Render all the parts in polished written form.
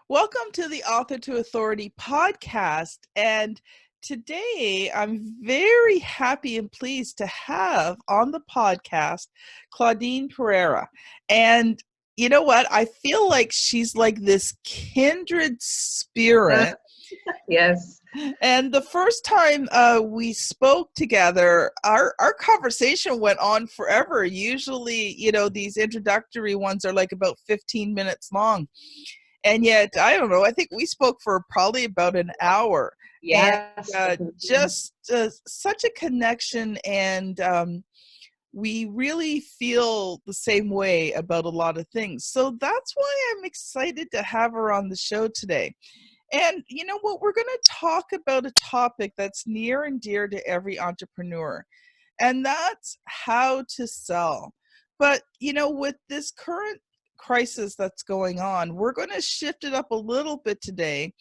Welcome to the Author to Authority podcast. And today I'm very happy and pleased to have on the podcast Claudine Pereira. And you know what? I feel like she's like this kindred spirit. Yes. And the first time we spoke together, our conversation went on forever. Usually, these introductory ones are like about 15 minutes long. And yet, I don't know, I think we spoke for probably about an hour. Yes. And just such a connection. And we really feel the same way about a lot of things. So that's why I'm excited to have her on the show today. And you know what? We're going to talk about a topic that's near and dear to every entrepreneur, and that's how to sell. But, with this current crisis that's going on, we're going to shift it up a little bit today,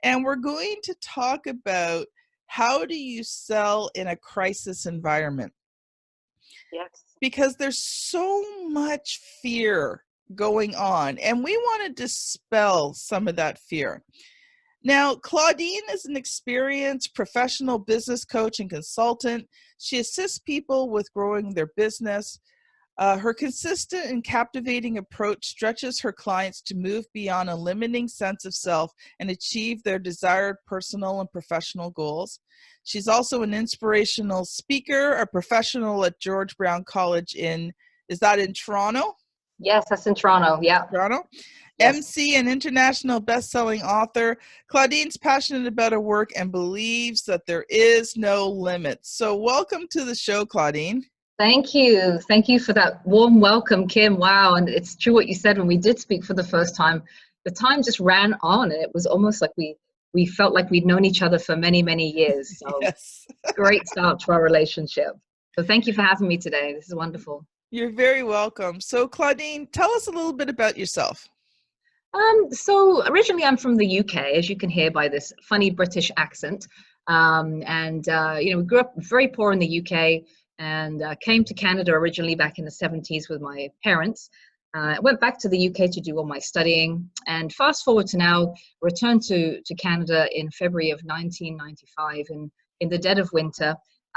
and we're going to talk about how do you sell in a crisis environment? Yes. Because there's so much fear going on, and we want to dispel some of that fear. Now, Claudine is an experienced professional business coach and consultant. She assists people with growing their business. Her consistent and captivating approach stretches her clients to move beyond a limiting sense of self and achieve their desired personal and professional goals. She's also an inspirational speaker, a professional at George Brown College is that in Toronto? Yes, that's in Toronto. Yeah. Toronto. Yes. MC and international best-selling author. Claudine's passionate about her work and believes that there is no limit. So welcome to the show, Claudine. Thank you. Thank you for that warm welcome, Kim. Wow. And it's true what you said when we did speak for the first time. The time just ran on, and it was almost like we felt like we'd known each other for many, many years. So Yes. Great start to our relationship. So thank you for having me today. This is wonderful. You're very welcome. So Claudine, tell us a little bit about yourself. So originally I'm from the UK, as you can hear by this funny British accent. We grew up very poor in the UK and came to Canada originally back in the 70s with my parents. I went back to the UK to do all my studying, and fast forward to now, returned to Canada in February of 1995 in the dead of winter.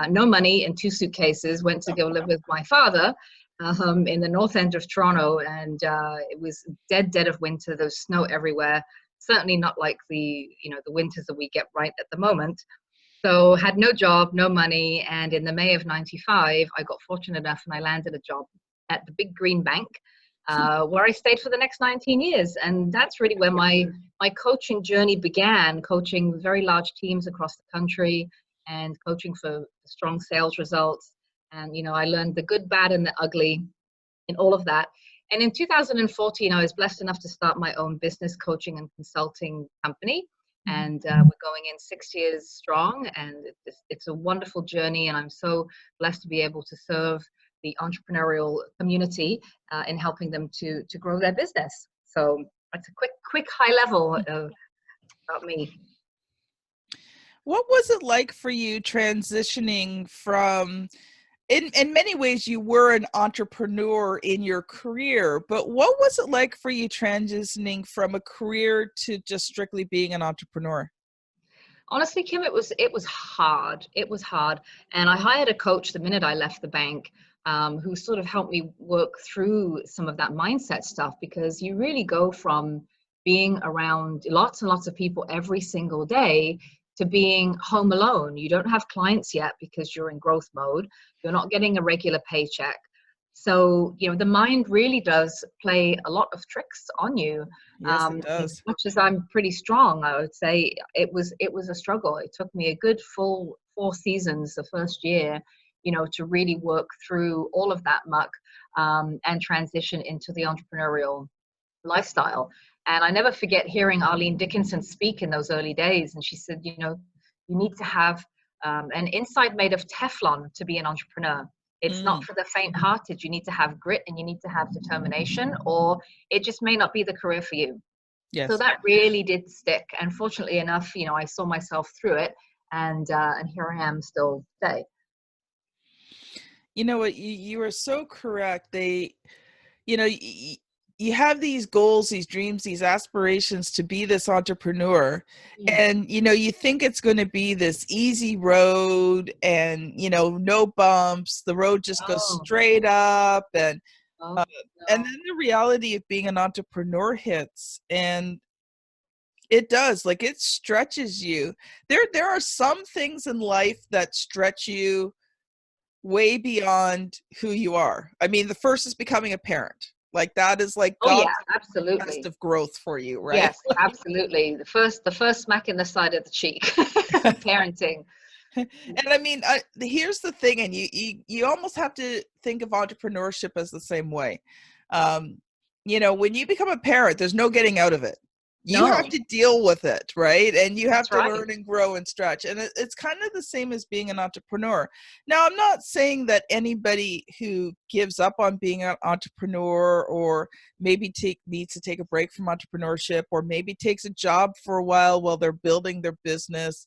No money and 2 suitcases, went to go live with my father in the north end of Toronto, and it was dead of winter. There was snow everywhere, certainly not like the winters that we get right at the moment. So had no job, no money, and in the May of 95, I got fortunate enough and I landed a job at the Big Green Bank, where I stayed for the next 19 years. And that's really where my coaching journey began, coaching very large teams across the country and coaching for strong sales results. And, I learned the good, bad, and the ugly in all of that. And in 2014, I was blessed enough to start my own business coaching and consulting company. And we're going in 6 years strong. And it's a wonderful journey. And I'm so blessed to be able to serve the entrepreneurial community in helping them to grow their business. So that's a quick high level about me. What was it like for you transitioning from, in many ways you were an entrepreneur in your career, but what was it like for you transitioning from a career to just strictly being an entrepreneur? Honestly, Kim, it was hard. It was hard. And I hired a coach the minute I left the bank, who sort of helped me work through some of that mindset stuff, because you really go from being around lots and lots of people every single day to being home alone. You don't have clients yet because you're in growth mode. You're not getting a regular paycheck. So, the mind really does play a lot of tricks on you. Yes, it does. As much as I'm pretty strong, I would say it was a struggle. It took me a good full 4 seasons the first year, to really work through all of that muck and transition into the entrepreneurial lifestyle. And I never forget hearing Arlene Dickinson speak in those early days. And she said, you need to have an inside made of Teflon to be an entrepreneur. It's not for the faint-hearted. You need to have grit and you need to have determination, or it just may not be the career for you. Yes. So that really did stick. And fortunately enough, I saw myself through it, and here I am still today. You know what? You are so correct. you have these goals, these dreams, these aspirations to be this entrepreneur. And, you think it's going to be this easy road and, no bumps. The road just goes Oh, straight up. oh, And no. then the reality of being an entrepreneur hits, and it does, like, it stretches you. There are some things in life that stretch you way beyond who you are. I mean, the first is becoming a parent. Like, that is like Oh yeah, God's test absolutely. of growth for you, right? Yes, absolutely. The first smack in the side of the cheek. Parenting. And I mean, here's the thing, and you almost have to think of entrepreneurship as the same way. Um, when you become a parent, there's no getting out of it. You have No, to deal with it, right? And you have that's to right. learn and grow and stretch. And it's kind of the same as being an entrepreneur. Now, I'm not saying that anybody who gives up on being an entrepreneur, or maybe needs to take a break from entrepreneurship, or maybe takes a job for a while they're building their business,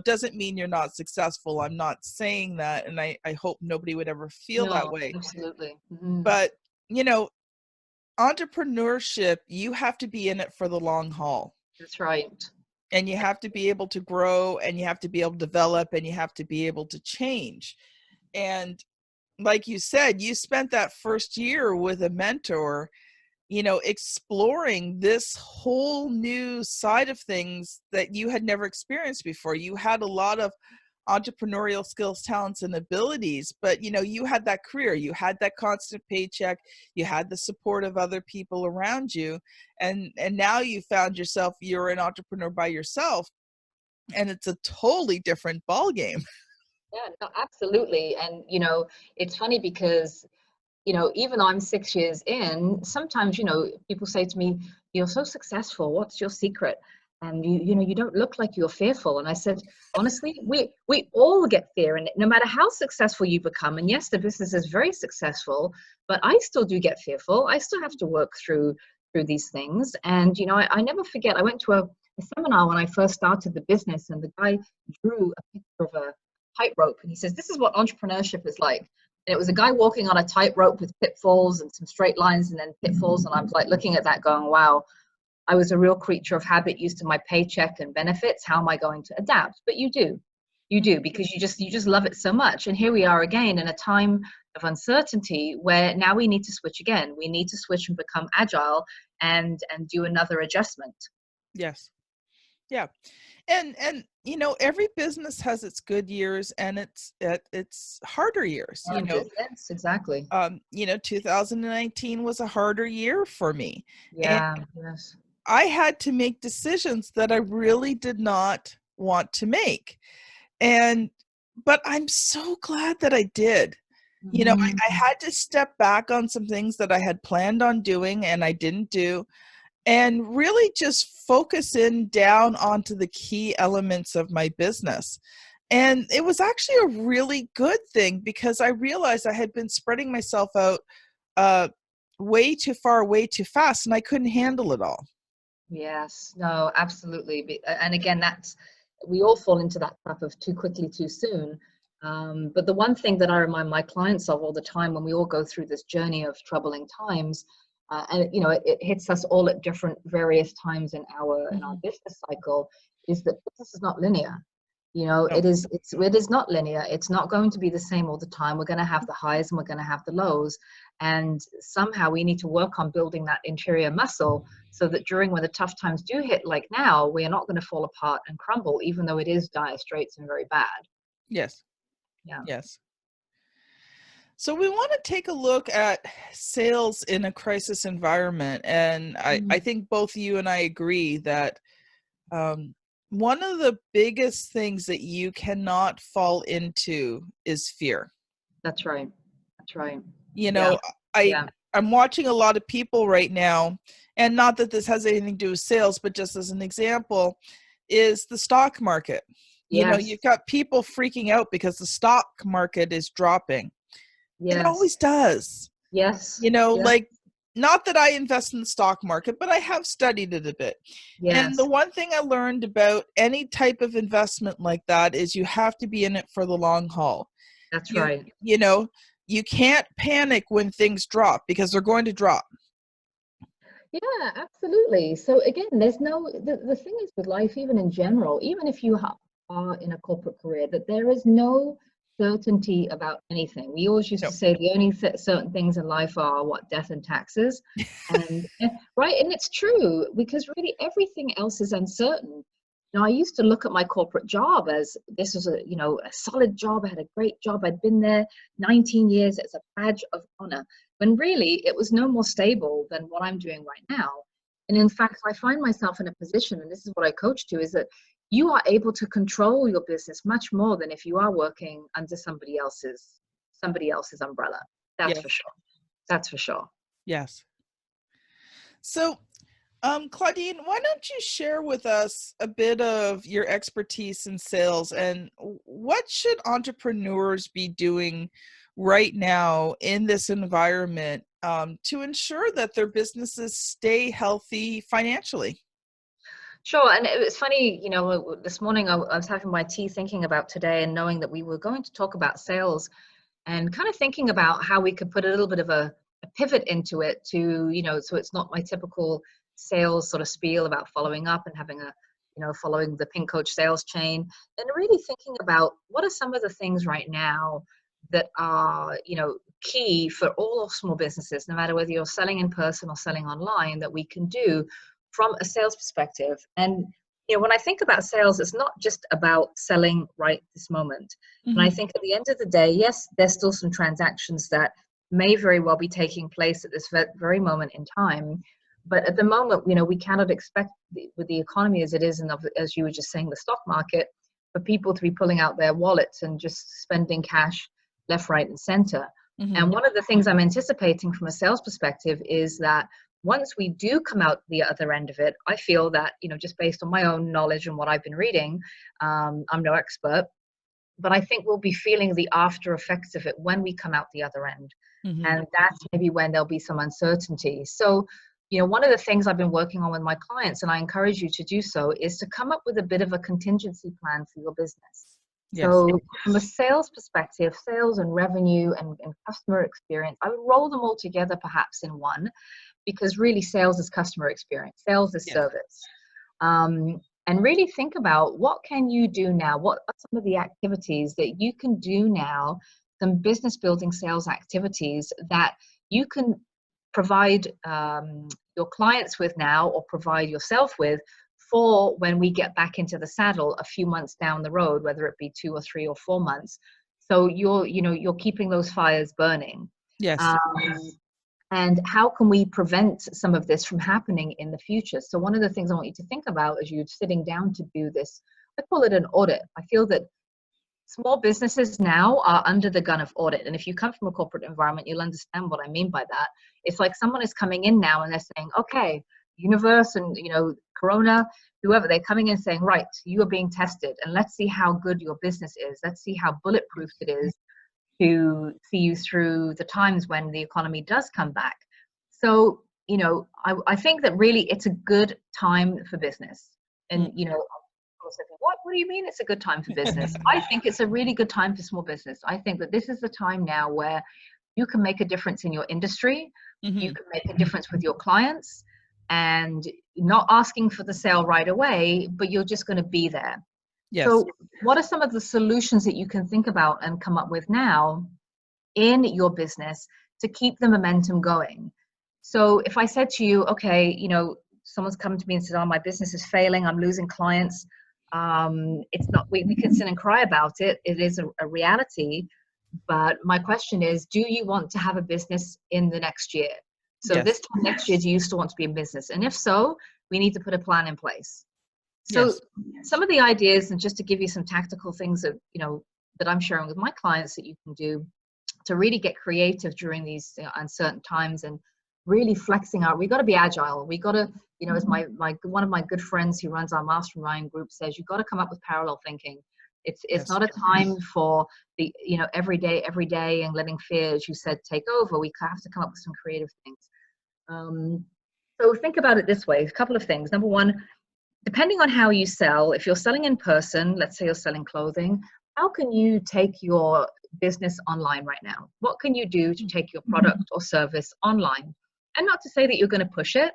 doesn't mean you're not successful. I'm not saying that. And I hope nobody would ever feel that No, way. absolutely. Hmm. But, entrepreneurship, you have to be in it for the long haul. That's right. And you have to be able to grow, and you have to be able to develop, and you have to be able to change. And like you said, you spent that first year with a mentor, exploring this whole new side of things that you had never experienced before. You had a lot of entrepreneurial skills, talents, and abilities, but you had that career, you had that constant paycheck, you had the support of other people around you, and now you found yourself, you're an entrepreneur by yourself, and it's a totally different ball game. Yeah, no, absolutely. And it's funny because even though I'm 6 years in, sometimes, people say to me, "You're so successful. What's your secret?" And you don't look like you're fearful. And I said, honestly, we all get fear in it, no matter how successful you become. And yes, the business is very successful, but I still do get fearful. I still have to work through these things. And I never forget. I went to a seminar when I first started the business, and the guy drew a picture of a tightrope, and he says, "This is what entrepreneurship is like." And it was a guy walking on a tightrope with pitfalls and some straight lines and then pitfalls. And I was like looking at that going, wow, I was a real creature of habit, used to my paycheck and benefits. How am I going to adapt? But you do, because you just love it so much. And here we are again in a time of uncertainty where now we need to switch again. We need to switch and become agile and do another adjustment. Yes. Yeah. And every business has its good years and its harder years. Yes, exactly. 2019 was a harder year for me. And Yeah, yes. I had to make decisions that I really did not want to make. But I'm so glad that I did. I Mhm. had to step back on some things that I had planned on doing and I didn't do, and really just focus in down onto the key elements of my business. And it was actually a really good thing, because I realized I had been spreading myself out uh, way too far, way too fast, and I couldn't handle it all. Yes, no, absolutely. And again, we all fall into that trap of too quickly, too soon. But the one thing that I remind my clients of all the time when we all go through this journey of troubling times, and it hits us all at different various times in our Mhm. business cycle, is that business is not linear. No. It is not linear. It's not going to be the same all the time. We're going to have the highs and we're going to have the lows. And somehow we need to work on building that interior muscle so that during when the tough times do hit, like now, we are not going to fall apart and crumble, even though it is dire straits and very bad. Yes. Yeah. Yes. So we want to take a look at sales in a crisis environment. And I Mhm. think both you and I agree that um, one of the biggest things that you cannot fall into is fear. That's right. That's right. You Yeah. know, I Yeah. I'm watching a lot of people right now, and not that this has anything to do with sales, but just as an example, is the stock market. Yes. You've got people freaking out because the stock market is dropping. It Yes. always does. Yes. Yes. Like, not that I invest in the stock market, but I have studied it a bit. And the Yes. one thing I learned about any type of investment like that is you have to be in it for the long haul. That's You right. you know, you can't panic when things drop, because they're going to drop. Yeah, absolutely. So again, there's no, the thing is with life, even in general, even if you are in a corporate career, that there is no certainty about anything. We always used No. to say the only certain things in life are what, death and taxes. And right, and it's true because really everything else is uncertain. Now, I used to look at my corporate job as this was a, a solid job. I had a great job. I'd been there 19 years. It's a badge of honor, when really it was no more stable than what I'm doing right now. And in fact, I find myself in a position, and this is what I coach to, is that you are able to control your business much more than if you are working under somebody else's umbrella. That's Yes. for sure. That's for sure. Yes. So, Claudine, why don't you share with us a bit of your expertise in sales, and what should entrepreneurs be doing right now in this environment to ensure that their businesses stay healthy financially? Sure. And it was funny, this morning I was having my tea thinking about today and knowing that we were going to talk about sales and kind of thinking about how we could put a little bit of a pivot into it to, so it's not my typical sales sort of spiel about following up and having following the pink coach sales chain, and really thinking about what are some of the things right now that are, key for all small businesses, no matter whether you're selling in person or selling online, that we can do from a sales perspective. And when I think about sales, it's not just about selling right this moment. And I Mm-hmm. think at the end of the day, yes, there's still some transactions that may very well be taking place at this very moment in time. But at the moment, we cannot expect, with the economy as it is, and as you were just saying, the stock market, for people to be pulling out their wallets and just spending cash left, right, and center. Mm-hmm. And one of the things I'm anticipating from a sales perspective is that once we do come out the other end of it, I feel that, just based on my own knowledge and what I've been reading, I'm no expert, but I think we'll be feeling the after effects of it when we come out the other end. Mm-hmm. And that's maybe when there'll be some uncertainty. So, one of the things I've been working on with my clients, and I encourage you to do so, is to come up with a bit of a contingency plan for your business. Yes. So from a sales perspective, sales and revenue and customer experience, I would roll them all together perhaps in one, because really sales is customer experience, sales is Yes. service. And really think about what can you do now? What are some of the activities that you can do now, some business building sales activities that you can provide your clients with now, or provide yourself with, for when we get back into the saddle a few months down the road, whether it be 2 or 3 or 4 months. So you're keeping those fires burning. Yes. And how can we prevent some of this from happening in the future? So one of the things I want you to think about as you're sitting down to do this, I call it an audit. I feel that small businesses now are under the gun of audit. And if you come from a corporate environment, you'll understand what I mean by that. It's like someone is coming in now and they're saying, okay, universe and, Corona, whoever, they're coming in saying, right, you are being tested, and let's see how good your business is. Let's see how bulletproof it is to see you through the times when the economy does come back. So, I think that really it's a good time for business. And, what do you mean it's a good time for business? I think it's a really good time for small business. I think that this is the time now where you can make a difference in your industry. Mm-hmm. You can make a difference with your clients, and not asking for the sale right away, but you're just going to be there. Yes. So what are some of the solutions that you can think about and come up with now in your business to keep the momentum going? So if I said to you, okay, someone's come to me and said, oh, my business is failing, I'm losing clients. It's not, we can sit and cry about it. It is a reality. But my question is, do you want to have a business in the next year? So Yes. this time next year, do you still want to be in business? And if so, we need to put a plan in place. So Yes. some of the ideas, and just to give you some tactical things that, that I'm sharing with my clients that you can do to really get creative during these uncertain times, and really flexing out. We got to be agile. We got to, as my one of my good friends who runs our mastermind group says, you got to come up with parallel thinking. It's Yes. not a time for the, every day and letting fear, as you said, take over. We have to come up with some creative things. So think about it this way, a couple of things. Number one, depending on how you sell, if you're selling in person, let's say you're selling clothing, how can you take your business online right now? What can you do to take your product or service online? And not to say that you're going to push it,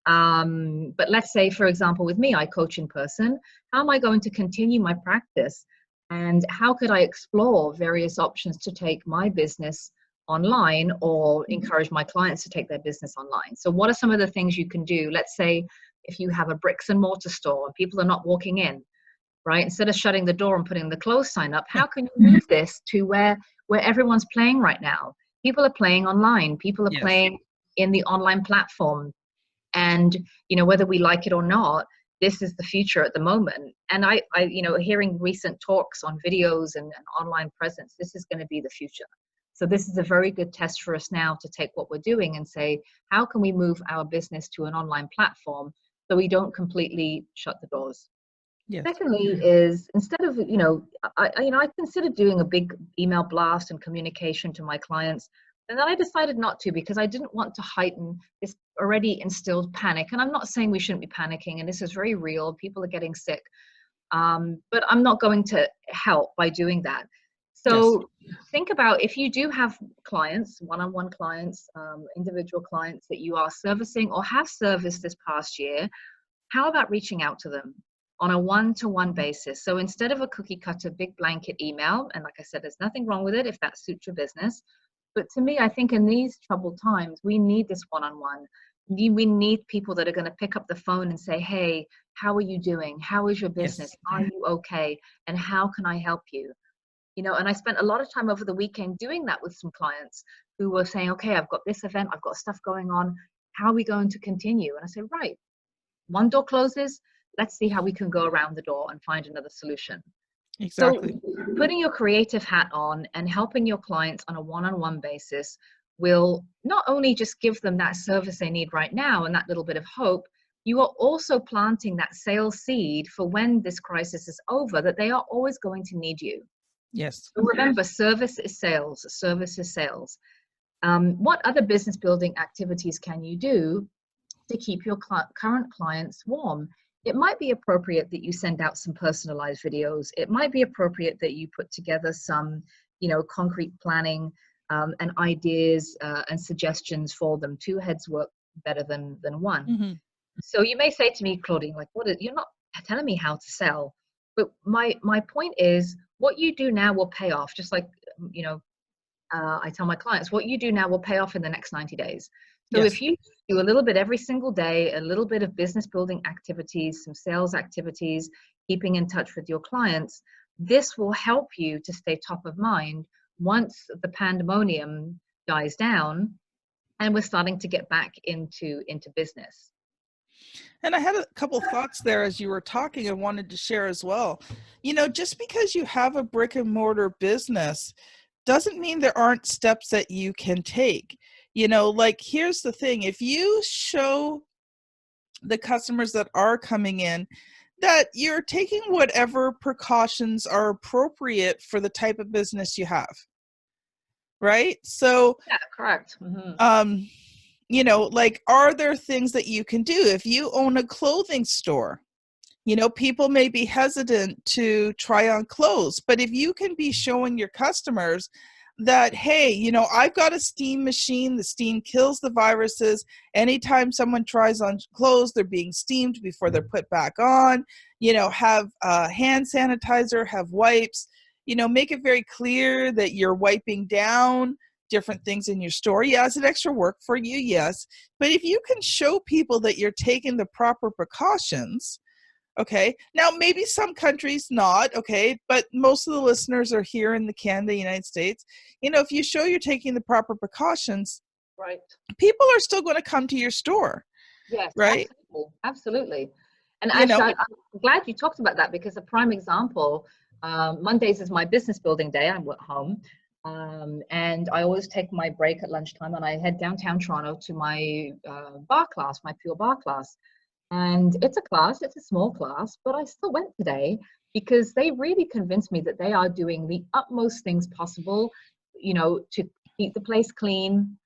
But let's say, for example, with me, I coach in person. How am I going to continue my practice? And how could I explore various options to take my business online or encourage my clients to take their business online? So what are some of the things you can do? Let's say if you have a bricks and mortar store and people are not walking in, right? Instead of shutting the door and putting the close sign up, how can you move this to where everyone's playing right now? People are playing online. People are Yes. playing in the online platform. And, you know, whether we like it or not, this is the future at the moment. And I you know, hearing recent talks on videos and online presence, this is going to be the future. So this is a very good test for us now to take what we're doing and say, how can we move our business to an online platform so we don't completely shut the doors? Yes. Secondly is, instead of, you know, I considered doing a big email blast and communication to my clients. And then I decided not to, because I didn't want to heighten this already instilled panic. And I'm not saying we shouldn't be panicking, and this is very real. People are getting sick. But I'm not going to help by doing that. So think about, if you do have clients, one-on-one clients, individual clients that you are servicing or have serviced this past year, how about reaching out to them on a one-to-one basis? So instead of a cookie cutter, big blanket email, and like I said, there's nothing wrong with it if that suits your business. But to me, I think in these troubled times, we need this one-on-one. We need people that are going to pick up the phone and say, hey, how are you doing? How is your business? Yes. Are you okay? And how can I help you? You know, and I spent a lot of time over the weekend doing that with some clients who were saying, okay, I've got this event, I've got stuff going on. How are we going to continue? And I said, right, one door closes. Let's see how we can go around the door and find another solution. Exactly. So putting your creative hat on and helping your clients on a one-on-one basis will not only just give them that service they need right now and that little bit of hope, you are also planting that sales seed for when this crisis is over, that they are always going to need you. Yes. So remember, service is sales. Service is sales. What other business building activities can you do to keep your current clients warm? It might be appropriate that you send out some personalized videos. It might be appropriate that you put together some, you know, concrete planning and ideas and suggestions for them. Two heads work better than one. Mm-hmm. So you may say to me, Claudine, like, you're not telling me how to sell. But my point is, what you do now will pay off. Just like, you know, I tell my clients, what you do now will pay off in the next 90 days. So if you do a little bit every single day, a little bit of business building activities, some sales activities, keeping in touch with your clients, this will help you to stay top of mind once the pandemonium dies down and we're starting to get back into business. And I had a couple thoughts there as you were talking I wanted to share as well. You know, just because you have a brick and mortar business doesn't mean there aren't steps that you can take. You know, like, here's the thing. If you show the customers that are coming in that you're taking whatever precautions are appropriate for the type of business you have, right? So, yeah, correct. you know, like, are there things that you can do? If you own a clothing store, you know, people may be hesitant to try on clothes, but if you can be showing your customers that, hey, you know, I've got a steam machine, the steam kills the viruses. Anytime someone tries on clothes, they're being steamed before they're put back on. You know, have hand sanitizer, have wipes, you know, make it very clear that you're wiping down different things in your store. Yeah, it's an extra work for you, yes. But if you can show people that you're taking the proper precautions, okay. Now, maybe some countries not, okay, but most of the listeners are here in the Canada, United States. You know, if you show you're taking the proper precautions, Right. people are still going to come to your store. Yes, right? absolutely. And You know, actually, I'm glad you talked about that, because a prime example, Mondays is my business building day. I'm at home. And I always take my break at lunchtime and I head downtown Toronto to my bar class, my pure bar class. And it's a class, it's a small class, but I still went today because they really convinced me that they are doing the utmost things possible, you know, to keep the place clean.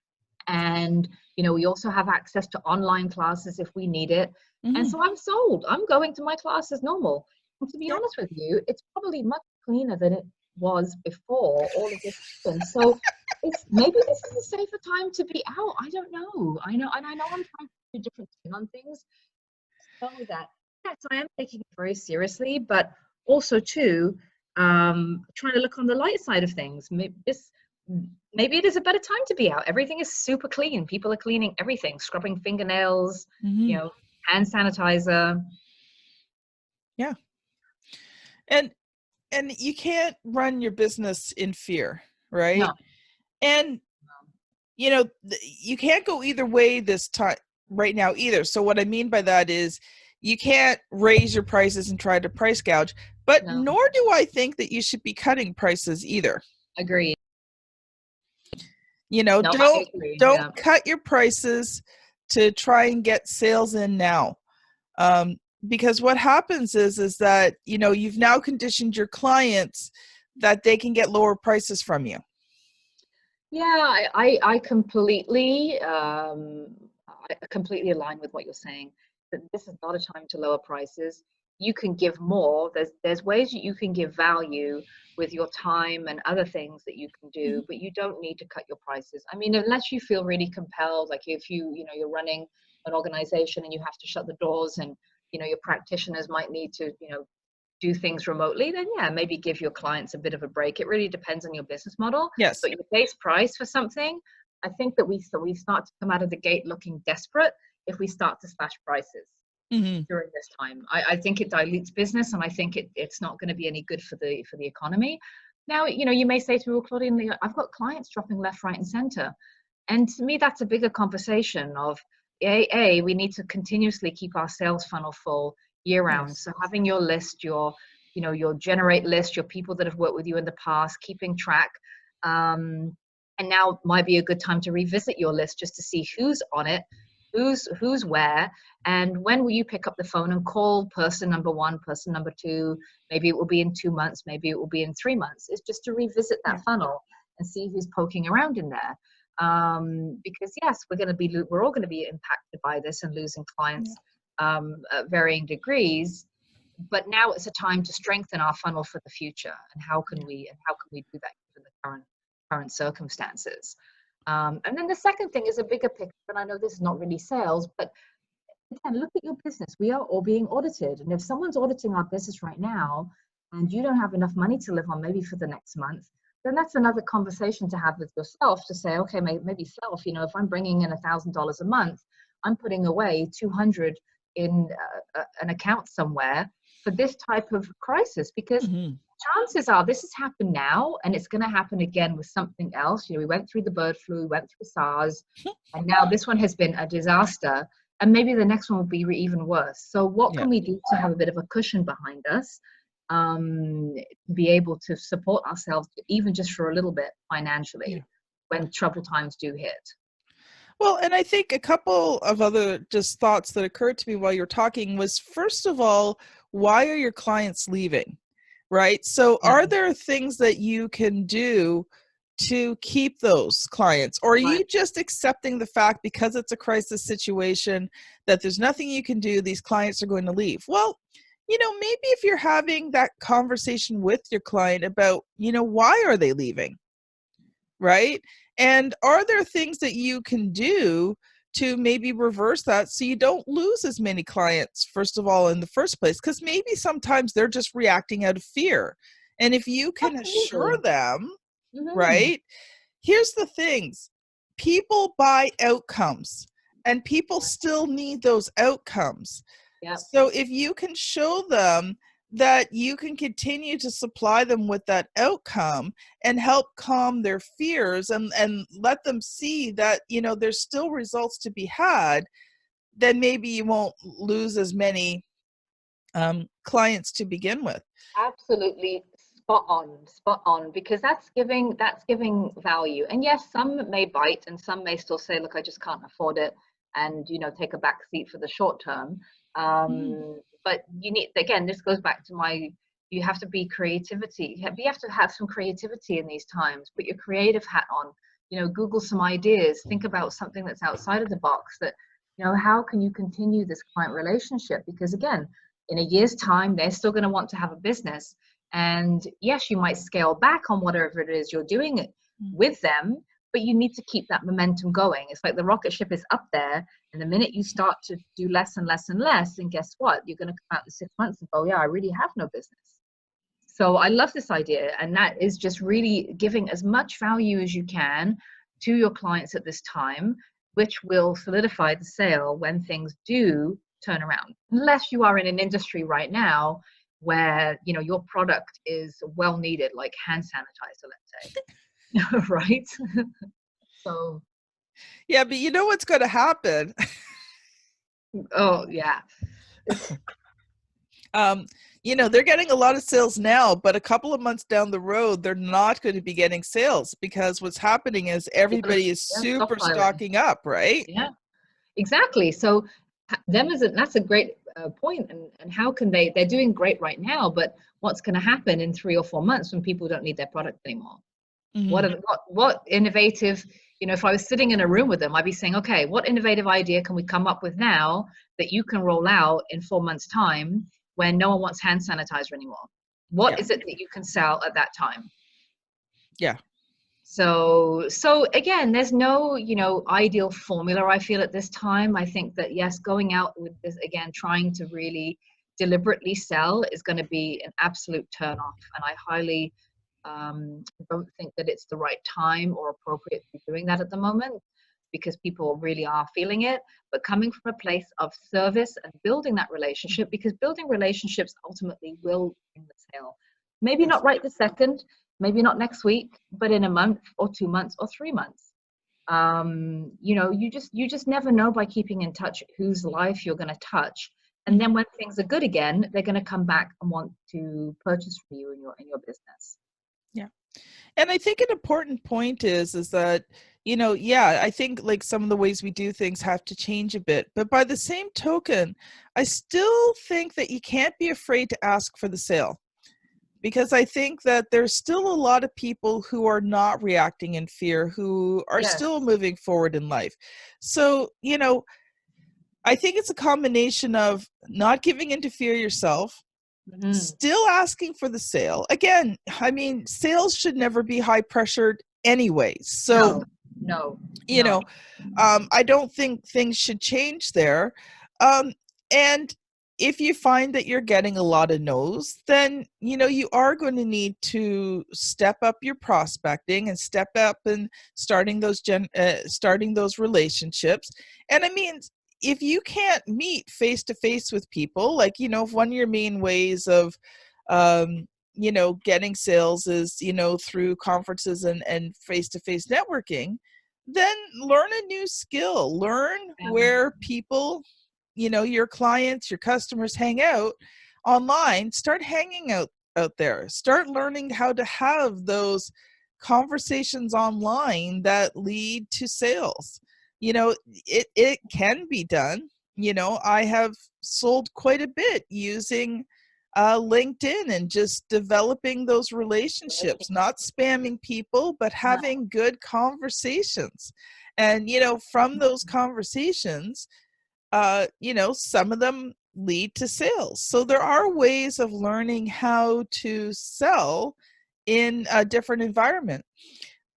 And, you know, we also have access to online classes if we need it. And so I'm sold. I'm going to my class as normal. And to be honest with you, it's probably much cleaner than it was before all of this happened. So maybe this is a safer time to be out. I don't know. I know I'm trying a different spin on things. So that, yes, I am taking it very seriously, but also too, trying to look on the light side of things. Maybe it is a better time to be out. Everything is super clean. People are cleaning everything, scrubbing fingernails, hand sanitizer. Yeah. And you can't run your business in fear, right? No. And you can't go either way this time right now either. So what I mean by that is you can't raise your prices and try to price gouge, but nor do I think that you should be cutting prices either. Agreed. Don't cut your prices to try and get sales in now. Because what happens is that, you've now conditioned your clients that they can get lower prices from you. Yeah, I completely align with what you're saying. That this is not a time to lower prices. You can give more. There's ways that you can give value with your time and other things that you can do, but you don't need to cut your prices. I mean, unless you feel really compelled, like if you're running an organization and you have to shut the doors, and your practitioners might need to do things remotely, then yeah, maybe give your clients a bit of a break. It really depends on your business model. Yes. But your base price for something, I think that we start to come out of the gate looking desperate if we start to slash prices during this time. I think it dilutes business, and I think it's not going to be any good for the economy. Now, you may say to me, well, Claudine, I've got clients dropping left, right, and center. And to me, that's a bigger conversation of, we need to continuously keep our sales funnel full year round. Yes. So having your list, your generate list, your people that have worked with you in the past, keeping track. And now might be a good time to revisit your list just to see who's on it, who's where, and when will you pick up the phone and call person number 1, person number 2. Maybe it will be in 2 months, maybe it will be in 3 months. It's just to revisit that funnel and see who's poking around in there. Because yes, we're all going to be impacted by this and losing clients at varying degrees. But now it's a time to strengthen our funnel for the future. And how can we do that given the current circumstances? And then the second thing is a bigger picture. And I know this is not really sales, but again, look at your business. We are all being audited. And if someone's auditing our business right now and you don't have enough money to live on maybe for the next month, then that's another conversation to have with yourself to say, okay, maybe self, if I'm bringing in $1,000 a month, I'm putting away 200 in an account somewhere for this type of crisis, because chances are this has happened now and it's going to happen again with something else. We went through the bird flu, we went through SARS, and now this one has been a disaster, and maybe the next one will be even worse. So what can we do to have a bit of a cushion behind us, be able to support ourselves even just for a little bit financially when troubled times do hit? Well, and I think a couple of other just thoughts that occurred to me while you're talking was, first of all, why are your clients leaving, right? So are there things that you can do to keep those clients? Or are you just accepting the fact, because it's a crisis situation, that there's nothing you can do, these clients are going to leave? Well, maybe if you're having that conversation with your client about, why are they leaving, right? And are there things that you can do to maybe reverse that so you don't lose as many clients, first of all, in the first place? Because maybe sometimes they're just reacting out of fear. And if you can assure them, right? Here's the things. People buy outcomes, and people still need those outcomes. So if you can show them that you can continue to supply them with that outcome and help calm their fears and let them see that, there's still results to be had, then maybe you won't lose as many clients to begin with. Absolutely. Spot on, because that's giving value. And yes, some may bite and some may still say, look, I just can't afford it, and take a back seat for the short term. But you need, again, this goes back to you have to be creativity. You have to have some creativity in these times. Put your creative hat on, Google some ideas, think about something that's outside of the box that, how can you continue this client relationship? Because again, in a year's time, they're still going to want to have a business. And yes, you might scale back on whatever it is you're doing with them, but you need to keep that momentum going. It's like the rocket ship is up there, and the minute you start to do less and less and less, and guess what? You're going to come out in 6 months and go, yeah, I really have no business. So I love this idea, and that is just really giving as much value as you can to your clients at this time, which will solidify the sale when things do turn around. Unless you are in an industry right now where, you know, your product is well needed, like hand sanitizer, let's say. Right? So Yeah, but you know what's going to happen? oh yeah. You know, they're getting a lot of sales now, but a couple of months down the road, they're not going to be getting sales, because what's happening is everybody is super stocking up, right? Yeah, exactly. So that's a great point. And how can they're doing great right now, but what's going to happen in 3 or 4 months when people don't need their product anymore? Mm-hmm. What innovative, you know, if I was sitting in a room with them, I'd be saying, okay, what innovative idea can we come up with now that you can roll out in 4 months time when no one wants hand sanitizer anymore? What is it that you can sell at that time? Yeah. So again, there's no, you know, ideal formula, I feel, at this time. I think that, yes, going out with this, again, trying to really deliberately sell is going to be an absolute turnoff. And I highly don't think that it's the right time or appropriate to be doing that at the moment, because people really are feeling it. But coming from a place of service and building that relationship, because building relationships ultimately will bring the sale. Maybe not right this second, maybe not next week, but in a month or 2 months or 3 months. You know, you just never know by keeping in touch whose life you're going to touch. And then when things are good again, they're going to come back and want to purchase from you in your business. Yeah. And I think an important point is that, you know, yeah, I think like some of the ways we do things have to change a bit, but by the same token, I still think that you can't be afraid to ask for the sale, because I think that there's still a lot of people who are not reacting in fear, who are still moving forward in life. So, you know, I think it's a combination of not giving into fear yourself, still asking for the sale. Again, I mean, sales should never be high pressured anyway. So, you know, I don't think things should change there. And if you find that you're getting a lot of no's, then, you know, you are going to need to step up your prospecting and step up and starting those relationships. And I mean, if you can't meet face to face with people, like, you know, if one of your main ways of, you know, getting sales is, you know, through conferences and face to face networking, then learn a new skill, learn where people, you know, your clients, your customers hang out online. Start hanging out there. Start learning how to have those conversations online that lead to sales. You know, it can be done. You know, I have sold quite a bit using LinkedIn and just developing those relationships, not spamming people, but having good conversations. And, you know, from those conversations, you know, some of them lead to sales. So there are ways of learning how to sell in a different environment.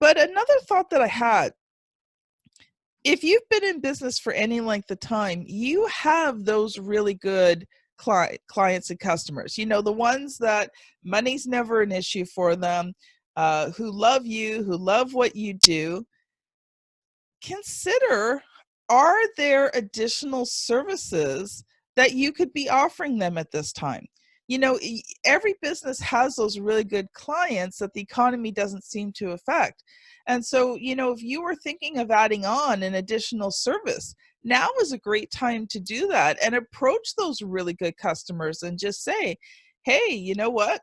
But another thought that I had, if you've been in business for any length of time, you have those really good clients and customers, you know, the ones that money's never an issue for them, who love you, who love what you do. Consider, are there additional services that you could be offering them at this time? You know, every business has those really good clients that the economy doesn't seem to affect. And so, you know, if you were thinking of adding on an additional service, now is a great time to do that and approach those really good customers and just say, hey, you know what?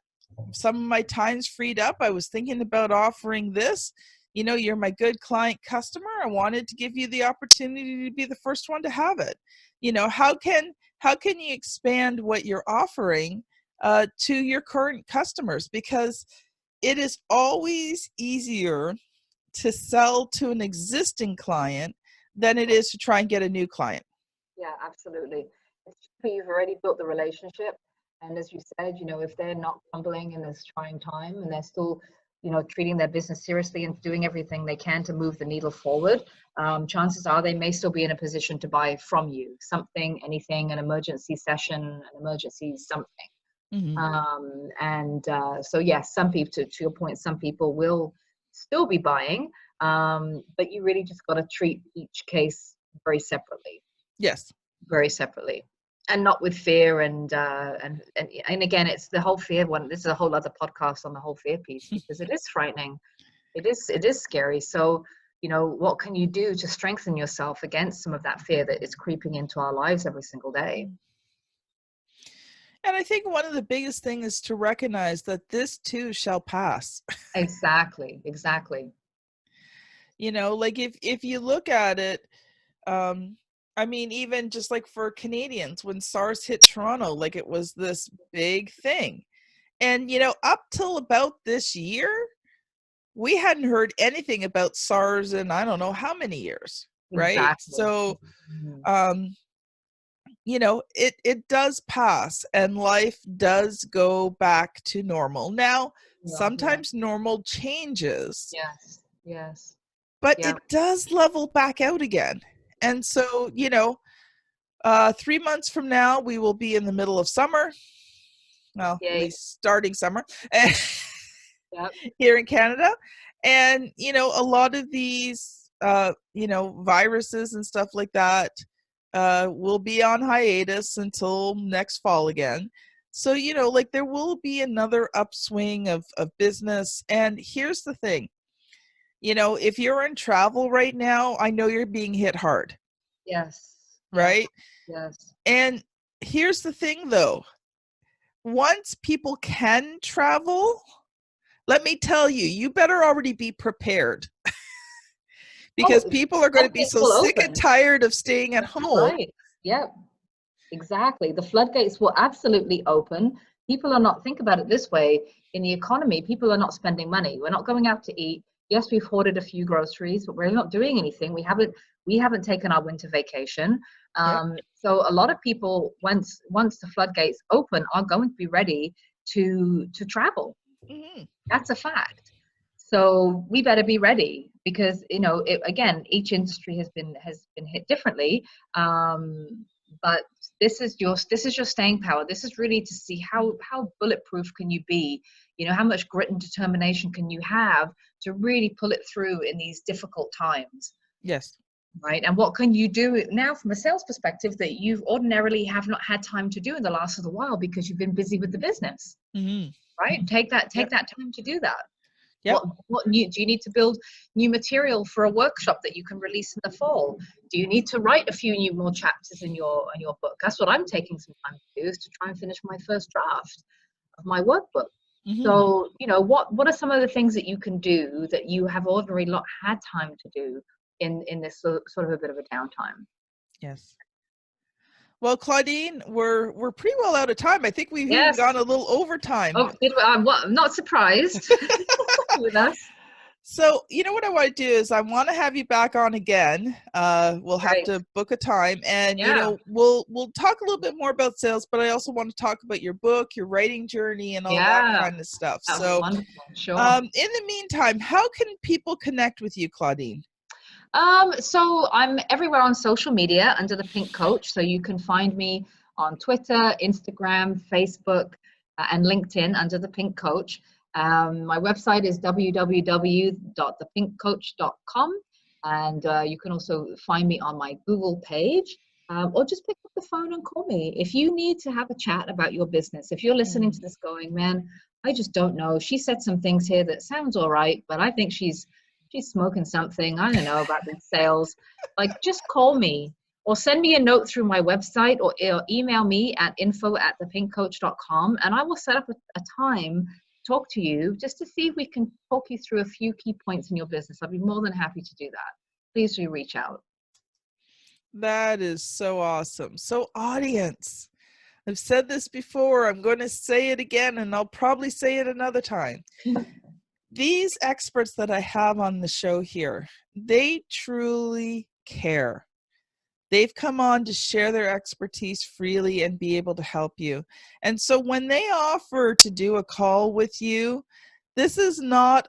Some of my time's freed up. I was thinking about offering this. You know, you're my good client customer. I wanted to give you the opportunity to be the first one to have it. You know, how can you expand what you're offering to your current customers? Because it is always easier to sell to an existing client than it is to try and get a new client. Yeah, absolutely. You've already built the relationship. And as you said, you know, if they're not crumbling in this trying time and they're still treating their business seriously and doing everything they can to move the needle forward, chances are they may still be in a position to buy from you something, anything, an emergency session, an emergency something. Mm-hmm. So yes, some people, to your point, some people will still be buying, but you really just got to treat each case very separately. Yes. Very separately, and not with fear and again, it's the whole fear one. This is a whole other podcast on the whole fear piece, because it is frightening. It is scary. So, what can you do to strengthen yourself against some of that fear that is creeping into our lives every single day? And I think one of the biggest things is to recognize that this too shall pass. Exactly. Like if you look at it, I mean, even just like for Canadians, when SARS hit Toronto, like it was this big thing. And, up till about this year, we hadn't heard anything about SARS in I don't know how many years, right? Exactly. So, it does pass and life does go back to normal. Now, sometimes normal changes. Yes. But it does level back out again. And so, 3 months from now, we will be in the middle of summer. Well, at least starting summer here in Canada. And, a lot of these, viruses and stuff like that will be on hiatus until next fall again. So, like there will be another upswing of business. And here's the thing, if you're in travel right now, I know you're being hit hard. Yes. Right? Yes. And here's the thing though, once people can travel, let me tell you, you better already be prepared. Because people are going to be so sick and tired of staying at home. Right. Yep. Exactly. The floodgates will absolutely open. People are not, think about it this way, in the economy, people are not spending money. We're not going out to eat. Yes, we've hoarded a few groceries, but we're not doing anything. We haven't taken our winter vacation. So a lot of people, once the floodgates open, are going to be ready to travel. Mm-hmm. That's a fact. So we better be ready, because again, each industry has been hit differently. But this is your staying power. This is really to see how bulletproof can you be. How much grit and determination can you have to really pull it through in these difficult times. Yes. Right. And what can you do now from a sales perspective that you ordinarily have not had time to do in the last little while because you've been busy with the business. Mm-hmm. Right. Take that time to do that. Yep. What new do you need to build new material for a workshop that you can release in the fall? Do you need to write a few more chapters in your book? That's what I'm taking some time to do, is to try and finish my first draft of my workbook. Mm-hmm. So, what are some of the things that you can do that you have ordinarily not had time to do in this sort of a bit of a downtime? Yes. Well, Claudine, we're pretty well out of time. I think we've even gone a little overtime. Oh, I'm not surprised with us. So, what I want to do is I want to have you back on again. We'll have to book a time, and we'll talk a little bit more about sales, but I also want to talk about your book, your writing journey, and all that kind of stuff. So, wonderful. Sure. In the meantime, how can people connect with you, Claudine? So I'm everywhere on social media under the Pink Coach. So you can find me on Twitter, Instagram, Facebook, and LinkedIn under the Pink Coach. My website is www.thepinkcoach.com. And you can also find me on my Google page, or just pick up the phone and call me. If you need to have a chat about your business, if you're listening to this going, man, I just don't know. She said some things here that sounds all right, but I think she's smoking something. I don't know about these sales. Like, just call me or send me a note through my website, or email me at info@thepinkcoach.com, and I will set up a time to talk to you just to see if we can talk you through a few key points in your business. I'd be more than happy to do that. Please do reach out. That is so awesome. So, audience, I've said this before. I'm going to say it again, and I'll probably say it another time. These experts that I have on the show here, they truly care. They've come on to share their expertise freely and be able to help you. And so when they offer to do a call with you, This is not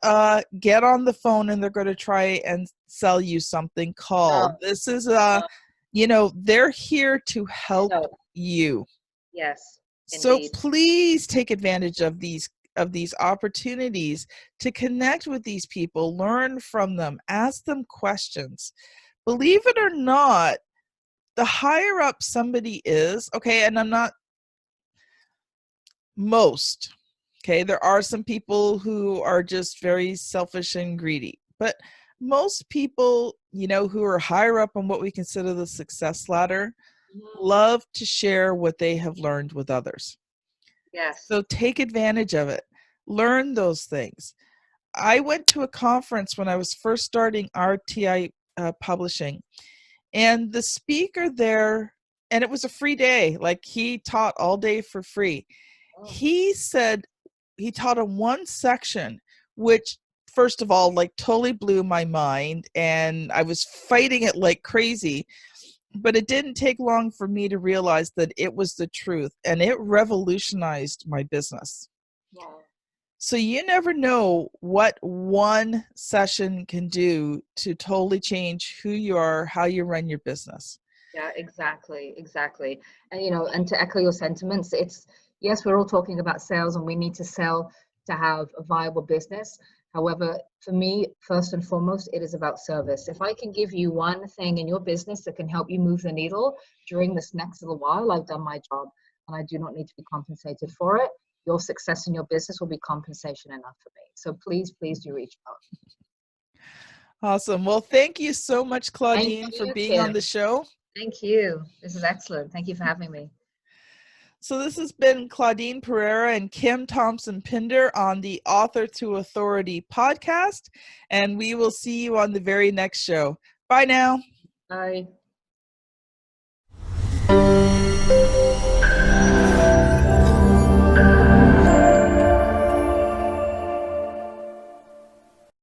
get on the phone and they're going to try and sell you something call. No, This is no, they're here to help no. you. Yes, So indeed. please take advantage of these opportunities to connect with these people, learn from them, ask them questions. Believe it or not, the higher up somebody is, okay, and I'm not most, okay, there are some people who are just very selfish and greedy, but most people, who are higher up on what we consider the success ladder, Mhm. love to share what they have learned with others. Yes. So take advantage of it. Learn those things. I went to a conference when I was first starting RTI publishing, and the speaker there, and it was a free day, like he taught all day for free. Oh, He said he taught on one section, which first of all, like totally blew my mind, and I was fighting it like crazy. But it didn't take long for me to realize that it was the truth, and it revolutionized my business. wow. So you never know what one session can do to totally change who you are, how you run your business. Yeah, exactly, exactly. And and to echo your sentiments, it's yes, we're all talking about sales and we need to sell to have a viable business. However, for me, first and foremost, it is about service. If I can give you one thing in your business that can help you move the needle during this next little while, I've done my job and I do not need to be compensated for it. Your success in your business will be compensation enough for me. So please, please do reach out. Awesome. Well, thank you so much, Thank Claudine, for you, being on Kim. the show. Thank you. This is excellent. Thank you for having me. So this has been Claudine Pereira and Kim Thompson-Pinder on the Author to Authority podcast, and we will see you on the very next show. Bye now. Bye.